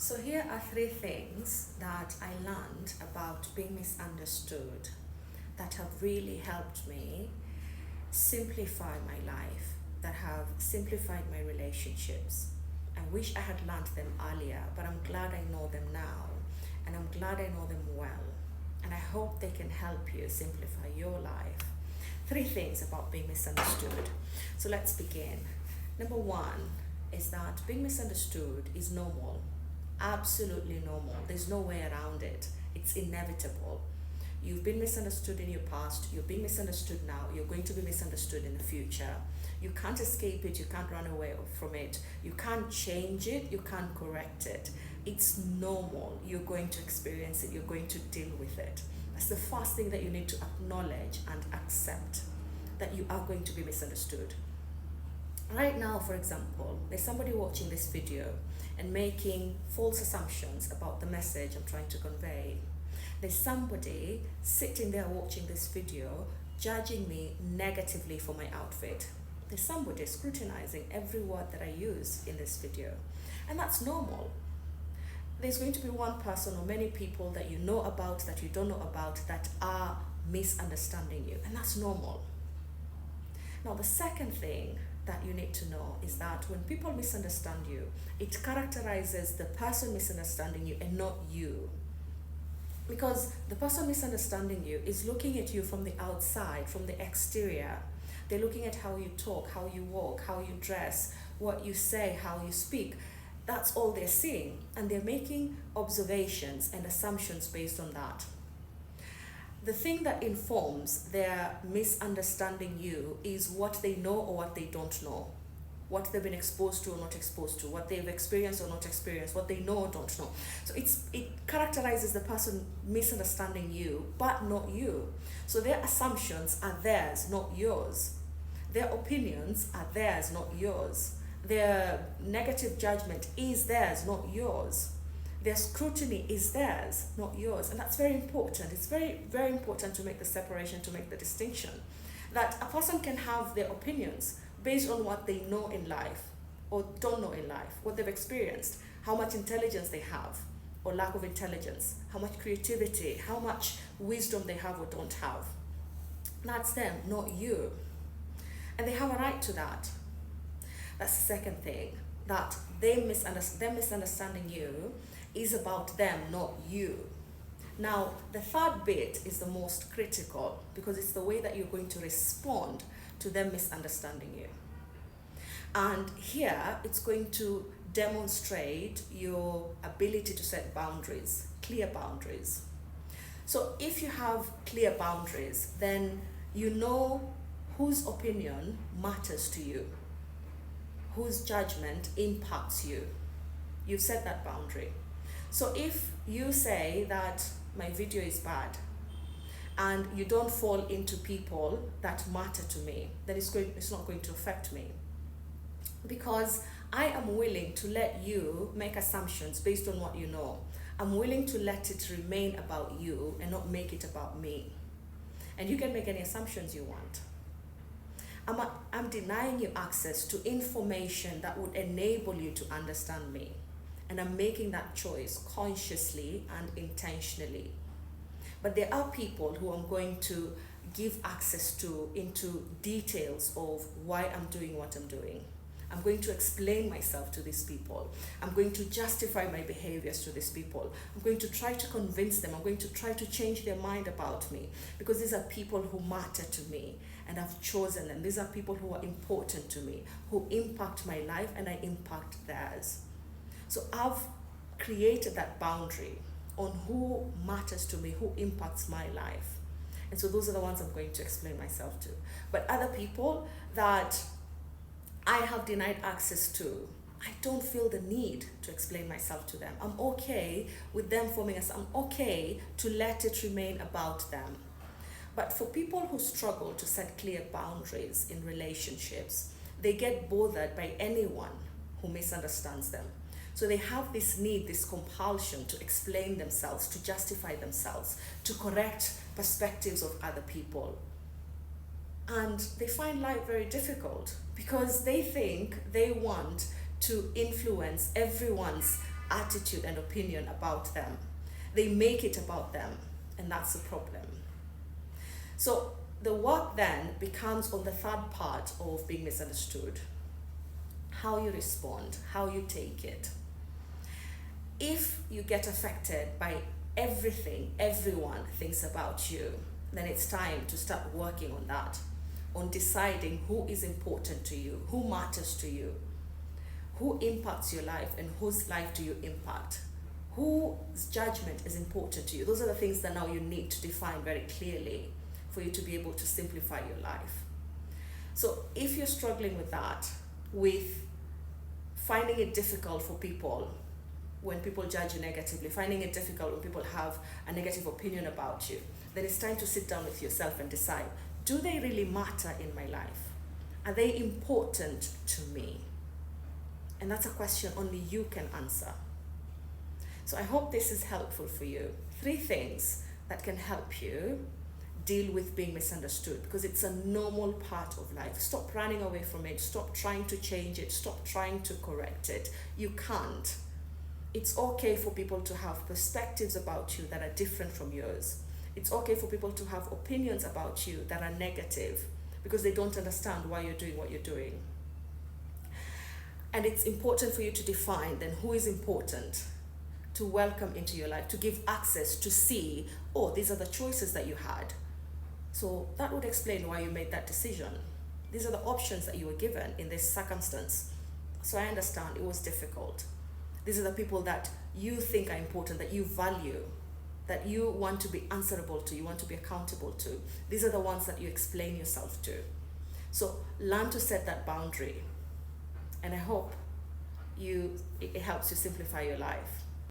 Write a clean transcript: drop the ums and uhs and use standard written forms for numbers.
So here are three things that I learned about being misunderstood that have really helped me simplify my life, that have simplified my relationships. I wish I had learned them earlier, but I'm glad I know them now, and I'm glad I know them well. And I hope they can help you simplify your life. Three things about being misunderstood. So let's begin. Number one is that being misunderstood is normal. Absolutely normal. There's no way around it. It's inevitable. You've been misunderstood in your past, you're being misunderstood now, you're going to be misunderstood in the future. You can't escape it, you can't run away from it, you can't change it, you can't correct it. It's normal. You're going to experience it, you're going to deal with it. That's the first thing that you need to acknowledge and accept, that you are going to be misunderstood. Right now, for example, there's somebody watching this video and making false assumptions about the message I'm trying to convey. There's somebody sitting there watching this video, judging me negatively for my outfit. There's somebody scrutinizing every word that I use in this video. And that's normal. There's going to be one person or many people that you know about, that you don't know about, that are misunderstanding you. And that's normal. Now, the second thing that you need to know is that when people misunderstand you, it characterizes the person misunderstanding you and not you. Because the person misunderstanding you is looking at you from the outside, from the exterior. They're looking at how you talk, how you walk, how you dress, what you say, how you speak. That's all they're seeing. And they're making observations and assumptions based on that. The thing that informs their misunderstanding you is what they know or what they don't know. What they've been exposed to or not exposed to, what they've experienced or not experienced, what they know or don't know. So it characterizes the person misunderstanding you, but not you. So their assumptions are theirs, not yours. Their opinions are theirs, not yours. Their negative judgment is theirs, not yours. Their scrutiny is theirs, not yours. And that's very important. It's very, very important to make the separation, to make the distinction. That a person can have their opinions based on what they know in life or don't know in life, what they've experienced, how much intelligence they have or lack of intelligence, how much creativity, how much wisdom they have or don't have. That's them, not you. And they have a right to that. That's the second thing, that them misunderstanding you is about them, not you. Now, the third bit is the most critical because it's the way that you're going to respond to them misunderstanding you. And here, it's going to demonstrate your ability to set boundaries, clear boundaries. So if you have clear boundaries, then you know whose opinion matters to you, whose judgment impacts you. You've set that boundary. So if you say that my video is bad, and you don't fall into people that matter to me, then it's not going to affect me. Because I am willing to let you make assumptions based on what you know. I'm willing to let it remain about you and not make it about me. And you can make any assumptions you want. I'm denying you access to information that would enable you to understand me. And I'm making that choice consciously and intentionally. But there are people who I'm going to give access to into details of why I'm doing what I'm doing. I'm going to explain myself to these people. I'm going to justify my behaviors to these people. I'm going to try to convince them. I'm going to try to change their mind about me because these are people who matter to me and I've chosen them. These are people who are important to me, who impact my life and I impact theirs. So I've created that boundary on who matters to me, who impacts my life. And so those are the ones I'm going to explain myself to. But other people that I have denied access to, I don't feel the need to explain myself to them. I'm okay with them forming us. I'm okay to let it remain about them. But for people who struggle to set clear boundaries in relationships, they get bothered by anyone who misunderstands them. So they have this need, this compulsion to explain themselves, to justify themselves, to correct perspectives of other people. And they find life very difficult because they think they want to influence everyone's attitude and opinion about them. They make it about them, and that's the problem. So the work then becomes on the third part of being misunderstood: how you respond, how you take it. If you get affected by everything everyone thinks about you, then it's time to start working on that, on deciding who is important to you, who matters to you, who impacts your life, and whose life do you impact, whose judgment is important to you. Those are the things that now you need to define very clearly for you to be able to simplify your life. So if you're struggling with that, with finding it difficult for people when people judge you negatively, finding it difficult when people have a negative opinion about you, then it's time to sit down with yourself and decide, do they really matter in my life? Are they important to me? And that's a question only you can answer. So I hope this is helpful for you. 3 things that can help you deal with being misunderstood, because it's a normal part of life. Stop running away from it. Stop trying to change it. Stop trying to correct it. You can't. It's okay for people to have perspectives about you that are different from yours. It's okay for people to have opinions about you that are negative because they don't understand why you're doing what you're doing. And it's important for you to define then who is important to welcome into your life, to give access, to see, oh, these are the choices that you had. So that would explain why you made that decision. These are the options that you were given in this circumstance. So I understand it was difficult. These are the people that you think are important, that you value, that you want to be answerable to, you want to be accountable to. These are the ones that you explain yourself to. So learn to set that boundary. And I hope it helps you simplify your life.